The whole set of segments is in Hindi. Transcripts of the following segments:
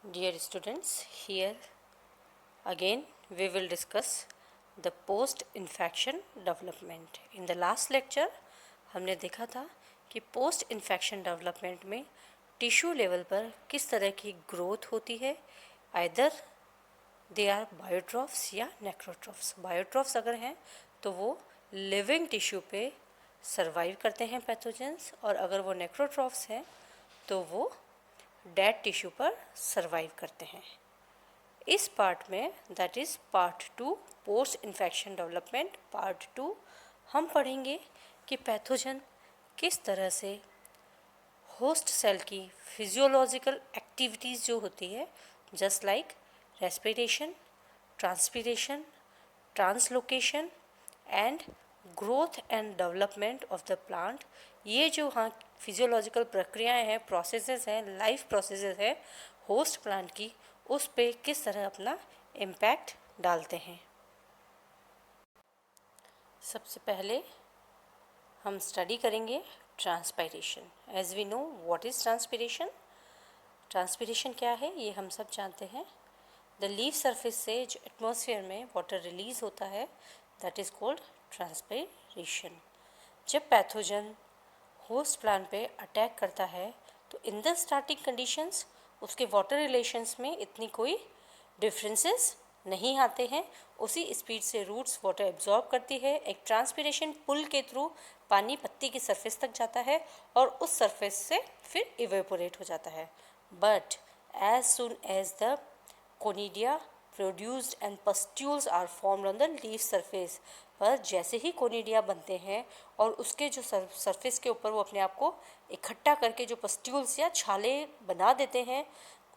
Dear students, here again we will discuss the post infection development. In the last lecture हमने देखा था कि पोस्ट इन्फेक्शन डेवलपमेंट में टिश्यू लेवल पर किस तरह की ग्रोथ होती है. आइदर दे आर बायोट्रॉफ्स या नेक्रोट्रॉफ्स. बायोट्रॉफ्स अगर हैं तो वो लिविंग टिश्यू पे सर्वाइव करते हैं पैथोजेंस, और अगर वो नेक्रोट्रॉफ्स हैं तो वो डेड टिश्यू पर सर्वाइव करते हैं. इस पार्ट में, that is part 2 post infection development part 2, हम पढ़ेंगे कि पैथोजन किस तरह से होस्ट सेल की फिजियोलॉजिकल एक्टिविटीज़ जो होती है, just like respiration, transpiration, translocation and growth and development of the plant, ये जो हाँ फिजियोलॉजिकल प्रक्रियाएं हैं, प्रोसेसेस हैं, लाइफ प्रोसेसेस हैं होस्ट प्लांट की, उस पे किस तरह अपना इम्पैक्ट डालते हैं. सबसे पहले हम स्टडी करेंगे transpiration. As we know what is transpiration. Transpiration क्या है ये हम सब जानते हैं. द लीफ सरफेस से जो एटमॉस्फेयर में वाटर रिलीज होता है, दैट इज़ कॉल्ड ट्रांसपायरेशन. जब पैथोजन होस्ट प्लांट पे अटैक करता है तो इन द स्टार्टिंग कंडीशंस उसके वाटर रिलेशंस में इतनी कोई डिफरेंसेस नहीं आते हैं. उसी स्पीड से रूट्स वाटर एब्जॉर्ब करती है. एक ट्रांसपीरेशन पुल के थ्रू पानी पत्ती की सरफेस तक जाता है और उस सरफेस से फिर इवेपोरेट हो जाता है. But as soon as the conidia produced and pustules are formed on the leaf surface, पर जैसे ही कोनिडिया बनते हैं और उसके जो सरफेस के ऊपर वो अपने आप को इकट्ठा करके जो पस्ट्यूल्स या छाले बना देते हैं,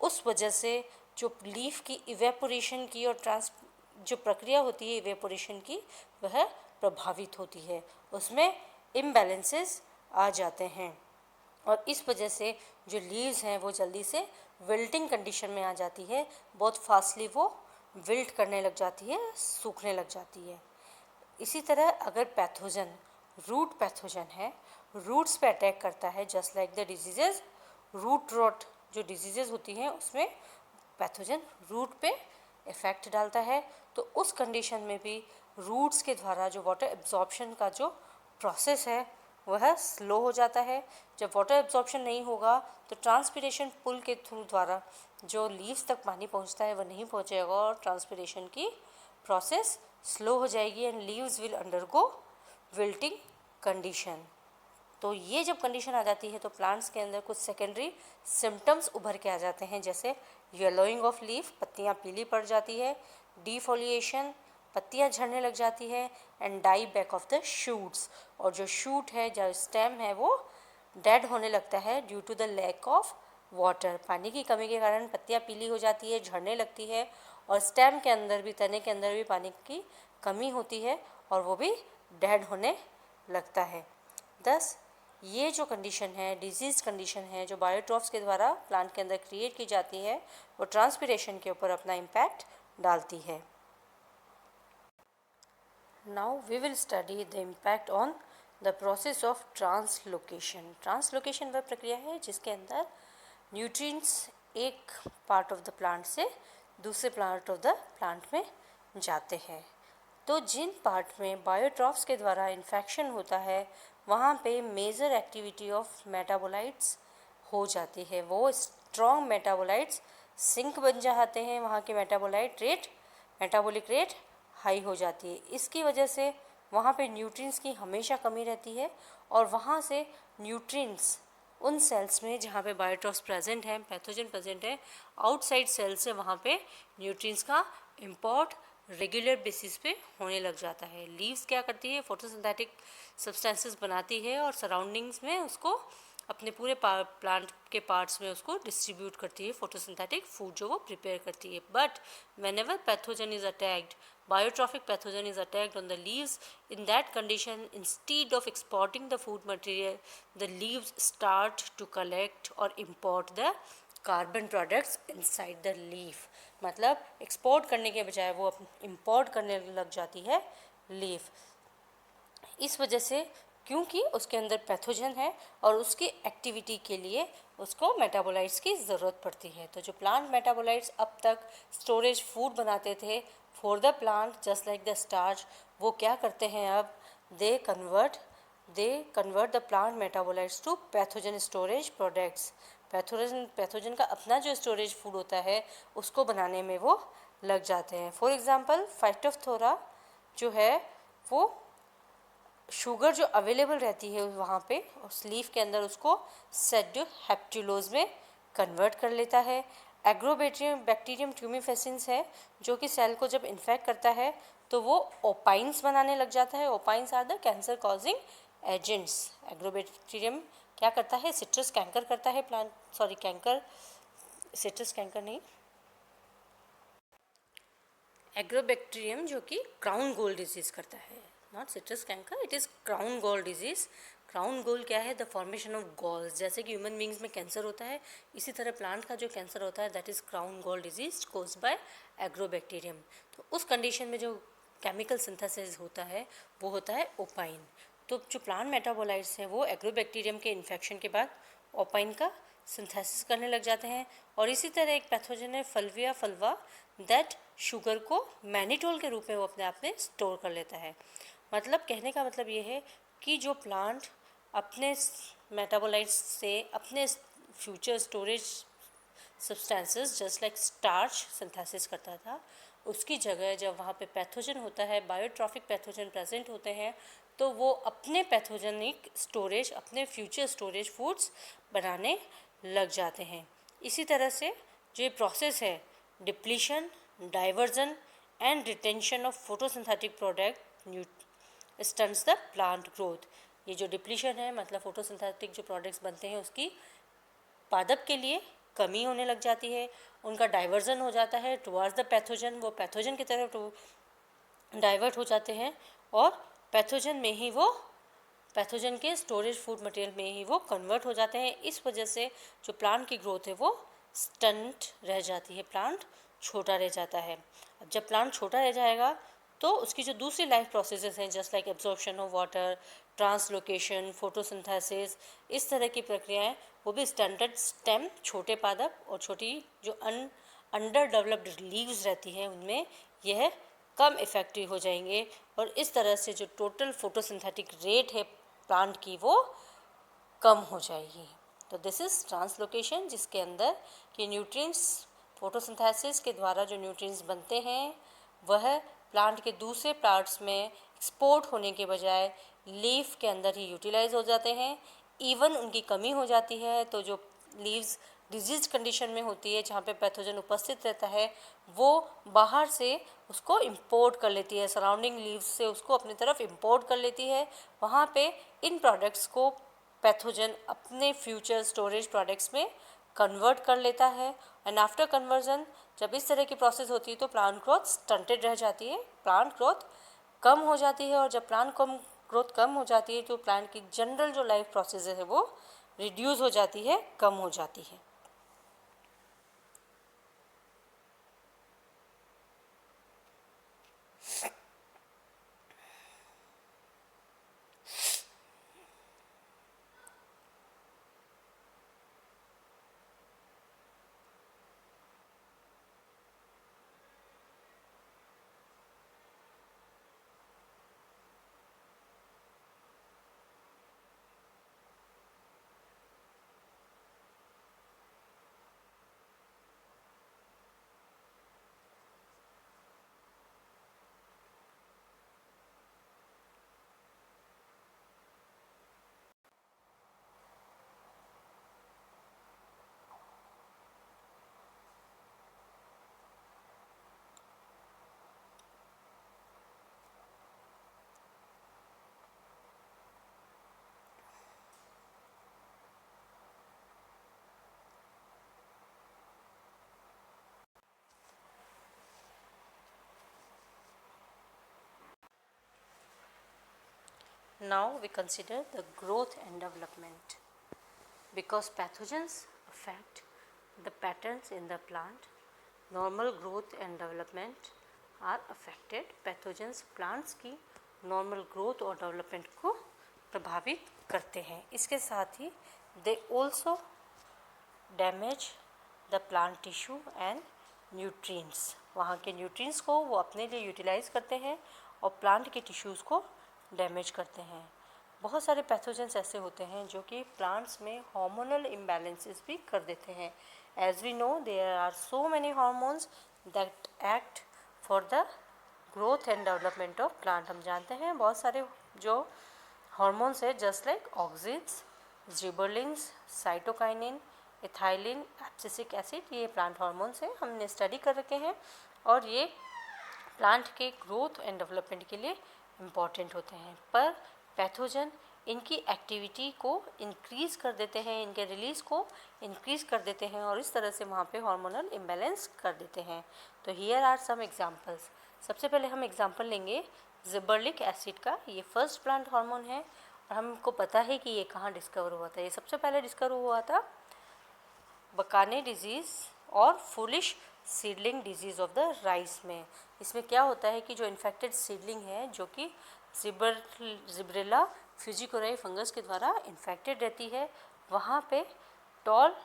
उस वजह से जो लीफ की इवेपोरेशन की और जो प्रक्रिया होती है इवेपोरेशन की, वह प्रभावित होती है. उसमें इम्बैलेंसेस आ जाते हैं और इस वजह से जो लीव्स हैं वो जल्दी से विल्टिंग कंडीशन में आ जाती है. बहुत फास्टली वो विल्ट करने लग जाती है, सूखने लग जाती है. इसी तरह अगर पैथोजन रूट पैथोजन है, रूट्स पे अटैक करता है, just like the diseases root rot जो डिजीजेज होती हैं उसमें पैथोजन रूट पे इफ़ेक्ट डालता है, तो उस कंडीशन में भी रूट्स के द्वारा जो वाटर एब्जॉर्प्शन का जो प्रोसेस है वह स्लो हो जाता है. जब वाटर एब्जॉर्प्शन नहीं होगा तो ट्रांसपीरेशन पुल के थ्रू द्वारा जो लीव्स तक पानी पहुंचता है वह नहीं पहुंचेगा और ट्रांसपीरेशन की प्रोसेस स्लो हो जाएगी and leaves will undergo wilting condition. तो ये जब कंडीशन आ जाती है तो प्लांट्स के अंदर कुछ सेकेंडरी सिम्टम्स उभर के आ जाते हैं, जैसे येलोइंग ऑफ लीफ, पत्तियाँ पीली पड़ जाती है, डिफोलिएशन, पत्तियाँ झड़ने लग जाती है, and die back of the shoots, और जो शूट है, जो स्टेम है, वो डेड होने लगता है due to the lack of water. पानी की कमी के कारण पत्तियाँ पीली हो जाती है, झड़ने लगती है, और स्टेम के अंदर भी, तने के अंदर भी पानी की कमी होती है और वो भी डेड होने लगता है. दस ये जो कंडीशन है, डिजीज कंडीशन है, जो बायोट्रॉफ्स के द्वारा प्लांट के अंदर क्रिएट की जाती है, वो ट्रांसपीरेशन के ऊपर अपना इम्पैक्ट डालती है. Now we will study the impact on the process of translocation. Translocation वह प्रक्रिया है जिसके अंदर न्यूट्रिएंट्स एक पार्ट ऑफ द प्लांट से दूसरे पार्ट ऑफ द प्लांट में जाते हैं. तो जिन पार्ट में बायोट्रॉफ्स के द्वारा इन्फेक्शन होता है वहाँ पे मेजर एक्टिविटी ऑफ मेटाबोलाइट्स हो जाती है. वो स्ट्रॉन्ग मेटाबोलाइट्स सिंक बन जाते हैं, वहाँ के मेटाबॉलिक रेट हाई हो जाती है. इसकी वजह से वहाँ पे न्यूट्रिएंट्स की हमेशा कमी रहती है और वहाँ से न्यूट्रिएंट्स उन सेल्स में जहाँ पे बायोट्रॉफ्स प्रेजेंट हैं, पैथोजन प्रेजेंट है, आउटसाइड सेल से वहाँ पे न्यूट्रिएंट्स का इम्पोर्ट रेगुलर बेसिस पे होने लग जाता है. लीव्स क्या करती है, फोटोसिंथेटिक सब्सटेंसेस बनाती है और सराउंडिंग्स में उसको अपने पूरे प्लांट के पार्ट्स में उसको डिस्ट्रीब्यूट करती है, फोटोसिंथेटिक फूड जो वो प्रिपेयर करती है. But whenever pathogen is attacked, biotrophic pathogen is attacked on the leaves, in that condition instead of exporting the food material, the leaves start to collect or import the carbon products inside the leaf. मतलब एक्सपोर्ट करने के बजाय वो इम्पोर्ट करने लग जाती है लीफ. इस वजह से क्योंकि उसके अंदर पैथोजन है और उसकी एक्टिविटी के लिए उसको मेटाबोलाइट्स की ज़रूरत पड़ती है। तो जो प्लांट मेटाबोलाइट्स अब तक स्टोरेज फूड बनाते थे for the plant just like the starch, वो क्या करते हैं अब, they convert the plant metabolites to pathogen storage products. Pathogen का अपना जो स्टोरेज फूड होता है उसको बनाने में वो लग जाते हैं। फॉर एग्जांपल फाइटोप्थोरा जो है वो शुगर जो अवेलेबल रहती है वहाँ पे उस लीफ के अंदर उसको सेडोहेप्टिलोज में कन्वर्ट कर लेता है। बैक्टीरियम ट्यूमिफेसिन्स है जो कि सेल को जब इन्फेक्ट करता है तो वो ओपाइंस बनाने लग जाता है। Opines are the cancer causing agents. Agrobacterium क्या करता है, सिट्रस कैंकर करता है plant, sorry canker, citrus canker नहीं, एग्रोबैक्टीरियम जो कि क्राउन गोल डिजीज़ करता है, not citrus canker, it is crown gall disease. Crown gall क्या है, द फॉर्मेशन ऑफ गॉल्स। जैसे कि ह्यूमन बींग्स में कैंसर होता है, इसी तरह प्लांट का जो कैंसर होता है that is crown goal disease caused by agrobacterium. तो उस कंडीशन में जो केमिकल सिंथेसिस होता है वो होता है ओपाइन। तो जो प्लांट मेटाबोलाइट्स हैं वो एग्रोबैक्टीरियम के इन्फेक्शन के बाद ओपाइन का सिंथेसिस करने लग जाते हैं। और इसी तरह एक पैथोजन है फल्विया फल्वा दैट शुगर को मैनिटोल के रूप में वो अपने आप में स्टोर कर लेता है। मतलब कहने का मतलब ये है कि जो प्लांट अपने मेटाबोलाइट्स से अपने future storage substances just like starch synthesis करता था, उसकी जगह जब वहाँ पे पैथोजन होता है, बायोट्रॉफिक पैथोजन प्रेजेंट होते हैं, तो वो अपने पैथोजेनिक स्टोरेज, अपने फ्यूचर स्टोरेज फूड्स बनाने लग जाते हैं। इसी तरह से जो ये प्रोसेस है depletion, diversion and retention of photosynthetic product stunts the plant growth. ये जो डिप्लीशन है मतलब फोटोसिंथेटिक जो प्रोडक्ट्स बनते हैं उसकी पादप के लिए कमी होने लग जाती है, उनका डाइवर्जन हो जाता है टुवर्ड्स द पैथोजन, वो पैथोजन की तरफ डाइवर्ट हो जाते हैं और पैथोजन में ही वो पैथोजन के स्टोरेज फूड मटेरियल में ही वो कन्वर्ट हो जाते हैं। इस वजह से जो प्लांट की ग्रोथ है वो स्टंट रह जाती है, प्लांट छोटा रह जाता है। अब जब प्लांट छोटा रह जाएगा तो उसकी जो दूसरी लाइफ प्रोसेसेस हैं just like absorption of water, translocation, photosynthesis, इस तरह की प्रक्रियाएं वो भी स्टंटेड स्टेम, छोटे पादप और छोटी जो अंडर डेवलप्ड लीव्स रहती हैं उनमें यह कम इफ़ेक्टिव हो जाएंगे और इस तरह से जो टोटल फोटोसिंथेटिक रेट है प्लांट की वो कम हो जाएगी। तो दिस इज़ ट्रांसलोकेशन, जिसके अंदर के न्यूट्रिएंट्स फोटोसिंथेसिस के द्वारा जो न्यूट्रिएंट्स बनते हैं वह प्लांट के दूसरे पार्ट्स में एक्सपोर्ट होने के बजाय लीफ के अंदर ही यूटिलाइज हो जाते हैं। इवन उनकी कमी हो जाती है तो जो लीव्स डिजीज कंडीशन में होती है जहाँ पे पैथोजन उपस्थित रहता है वो बाहर से उसको इंपोर्ट कर लेती है, सराउंडिंग लीव्स से उसको अपनी तरफ इंपोर्ट कर लेती है। वहाँ पे इन प्रोडक्ट्स को पैथोजन अपने फ्यूचर स्टोरेज प्रोडक्ट्स में कन्वर्ट कर लेता है एंड आफ्टर कन्वर्जन जब इस तरह की प्रोसेस होती है तो प्लांट ग्रोथ स्टंटेड रह जाती है, प्लांट ग्रोथ कम हो जाती है। और जब ग्रोथ कम हो जाती है तो प्लांट की जनरल जो लाइफ प्रोसेस है वो रिड्यूस हो जाती है, कम हो जाती है। Now we consider the growth and development. Because pathogens affect the patterns in the plant, normal growth and development are affected. Pathogens plants की normal growth और development को प्रभावित करते हैं। इसके साथ ही they also damage the plant tissue and nutrients, वहाँ के न्यूट्रिएंट्स को वो अपने लिए यूटिलाइज करते हैं और प्लांट के टिश्यूज़ को डैमेज करते हैं। बहुत सारे पैथोजेंस ऐसे होते हैं जो कि प्लांट्स में हार्मोनल इम्बैलेंसेस भी कर देते हैं। As we know there are so many hormones that act for the growth and development of plant. हम जानते हैं बहुत सारे जो हार्मोन्स है, just like auxins, gibberellins, cytokinin, ethylene, abscisic acid, ये प्लांट हार्मोन्स हैं, हमने स्टडी कर रखे हैं और ये प्लांट के ग्रोथ एंड डेवलपमेंट के लिए इम्पॉर्टेंट होते हैं। पर पैथोजन इनकी एक्टिविटी को इंक्रीज़ कर देते हैं, इनके रिलीज़ को इंक्रीज़ कर देते हैं और इस तरह से वहाँ पे हार्मोनल इम्बैलेंस कर देते हैं। तो हियर आर सम एग्जांपल्स। सबसे पहले हम एग्जांपल लेंगे जिबरलिक एसिड का। ये फर्स्ट प्लांट हार्मोन है और हमको पता है कि ये कहाँ डिस्कवर हुआ था। ये सबसे पहले डिस्कवर हुआ था बकाने डिजीज़ और foolish seedling disease of the rice में। इसमें क्या होता है कि जो इन्फेक्टेड सीडलिंग है जो कि जिब्रेला फ्यूजिकोराई फंगस के द्वारा इन्फेक्टेड रहती है, वहाँ पे टॉल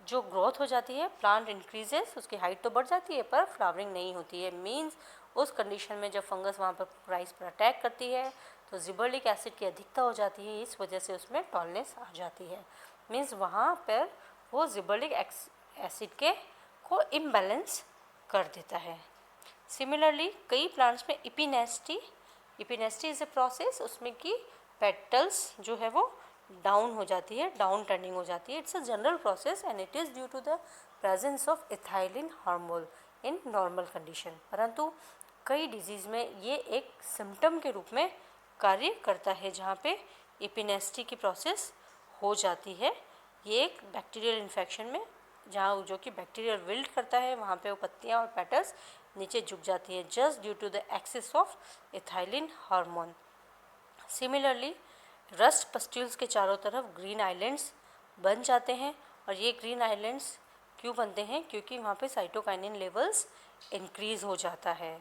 जो ग्रोथ हो जाती है, प्लांट इंक्रीजेस, उसकी हाइट तो बढ़ जाती है पर फ्लावरिंग नहीं होती है। मीन्स उस कंडीशन में जब फंगस वहाँ पर राइस पर अटैक करती है तो जिबरलिक एसिड की अधिकता हो जाती है, इस वजह से उसमें टॉलनेस आ जाती है। मीन्स वहाँ पर वो जिबरलिक एसिड के को इम्बैलेंस कर देता है। सिमिलरली कई प्लांट्स में इपिनेस्टी इज ए प्रोसेस, उसमें कि पेटल्स जो है वो डाउन हो जाती है, डाउन टर्निंग हो जाती है। It's a general process and it is due to the presence of ethylene hormone in normal condition. परंतु कई डिजीज़ में ये एक सिम्टम के रूप में कार्य करता है जहाँ पे इपिनेस्टी की प्रोसेस हो जाती है। ये एक बैक्टीरियल इन्फेक्शन में जहाँ जो कि बैक्टीरियल विल्ट करता है, वहाँ पे वो पत्तियाँ और पेटल्स नीचे झुक जाती है just due to the excess of ethylene hormone. Similarly rust pustules के चारों तरफ ग्रीन आइलैंड्स बन जाते हैं और ये ग्रीन आइलैंड्स क्यों बनते हैं? क्योंकि वहाँ पे साइटोकाइनिन लेवल्स इंक्रीज़ हो जाता है।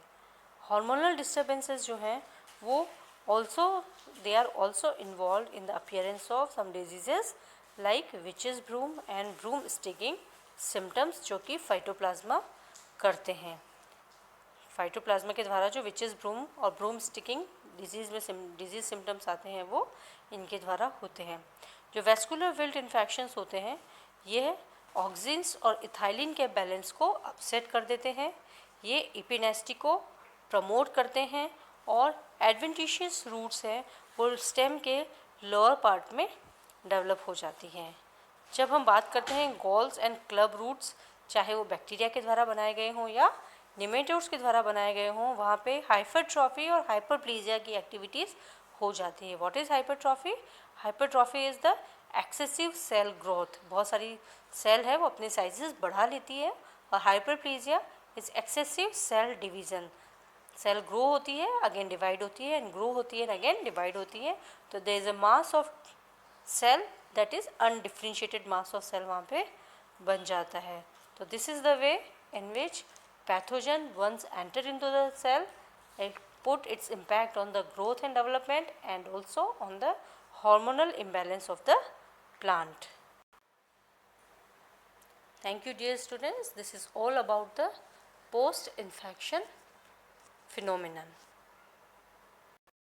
हार्मोनल डिस्टर्बेंसेस जो हैं वो they are also involve in the appearance of some diseases like witches broom and broom sticking symptoms, जो कि फाइटोप्लाज्मा करते हैं। फाइटोप्लाज्मा के द्वारा जो विचेस ब्रूम और ब्रूम स्टिकिंग डिजीज़ सिम्टम्स आते हैं वो इनके द्वारा होते हैं। जो वेस्कुलर विल्ट इन्फेक्शंस होते हैं ये ऑक्सिन्स और इथाइलिन के बैलेंस को अपसेट कर देते हैं, ये इपिनेस्टी को प्रमोट करते हैं और एडवेंटिशियस रूट्स हैं वो स्टेम के लोअर पार्ट में डेवलप हो जाती हैं। जब हम बात करते हैं गॉल्स एंड क्लब रूट्स, चाहे वो बैक्टीरिया के द्वारा बनाए गए हों या निमेटोड्स के द्वारा बनाए गए हों, वहाँ पे हाइपरट्रॉफी और हाइपरप्लेजिया की एक्टिविटीज़ हो जाती है। What is hypertrophy? Hypertrophy is the excessive cell growth, बहुत सारी सेल है वो अपने साइजेस बढ़ा लेती है, और hyperplasia is excessive cell division, cell grow होती है अगेन डिवाइड होती है एंड ग्रो होती है अगेन डिवाइड होती है, तो there is a mass of cell that is undifferentiated mass of cell वहाँ पे बन जाता है। तो this is the way in which pathogen once enter into the cell, it put its impact on the growth and development and also on the hormonal imbalance of the plant. Thank you dear students, this is all about the post infection phenomenon.